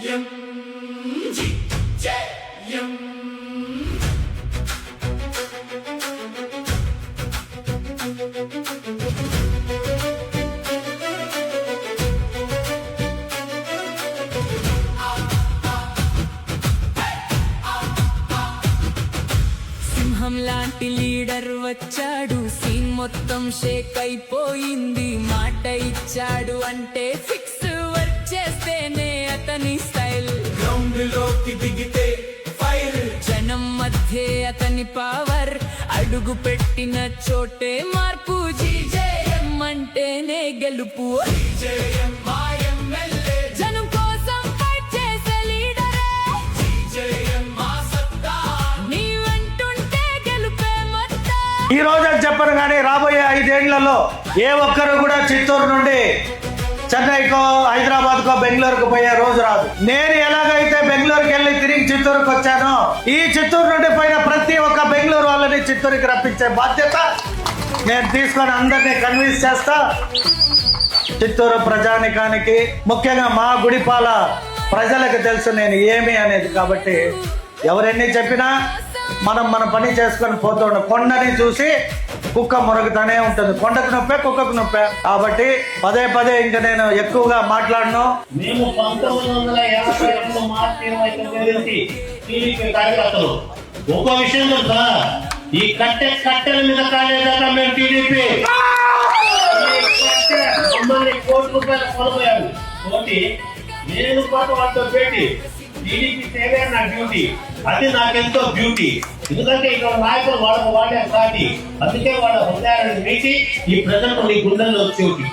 సింహం లాంటి లీడర్ వచ్చాడు, సీన్ మొత్తం షేక్ అయిపోయింది. మాట ఇచ్చాడు అంటే ఫిక్స్, వర్క్ చేస్తేనే అతని స్టైల్. గ్రౌండ్ లోకి దిగితే ఫైర్, జనం మధ్య అతని పవర్. అడుగు పెట్టిన చోటే మార్పు, జీజేఎం అంటేనే గెలుపు. జీజేఎం మా ఎమ్మెల్యే, జనం కోసం ఫైట్ చేసే లీడరే. జీజేఎం మా సత్తా, నీ వెంటుంటే గెలుపే మొత్తం. ఈ రోజు చెప్పను కానీ రాబోయే 5 ఏళ్లలో ఏ ఒక్కరు కూడా చిత్తూరు నుండి చెన్నైకో, హైదరాబాద్కో, బెంగళూరుకు పోయే రోజు రాదు. నేను ఎలాగైతే బెంగళూరుకి వెళ్ళి తిరిగి చిత్తూరుకు వచ్చానో, ఈ చిత్తూరు నుండి పోయిన ప్రతి ఒక్క బెంగళూరు వాళ్ళని చిత్తూరుకి రప్పించే బాధ్యత నేను తీసుకొని అందరినీ కన్విన్స్ చేస్తా. చిత్తూరు ప్రజానికానికి, ముఖ్యంగా మా గుడిపాల ప్రజలకు తెలుసు నేను ఏమి అనేది. కాబట్టి ఎవరెన్ని చెప్పినా మనం మన పని చేసుకొని పోతూ ఉంటాం. కొండని చూసి కుక్క మురుగుతూనే ఉంటుంది. కొండకు నొప్పే, కుక్కకు నొప్పే. కాబట్టి పదే పదే ఇంకా నేను ఎక్కువగా మాట్లాడను. మేము 1982 మార్చి 29 నుంచి టీడీపీ కార్యకర్తలు. ఒక విషయం తెలుసా, ఈ కట్టెల మీద కాలేదాకా మేము టీడీపీ మమ్మల్ని ₹1,00,00,000 కొనబోయారు. కాబట్టి నేను పాటు వాళ్ళతో పెట్టి టీడీపీ సేవే నా డ్యూటీ. అది నాకెంతో బ్యూటీ. ఎందుకంటే ఇక్కడ నాయకులు వాళ్ళకు వాళ్ళే సాటి. అందుకే వాళ్ళ హృదయాలను వేసి ఈ ప్రజలకు నీ గుండెల్లో వచ్చేటి.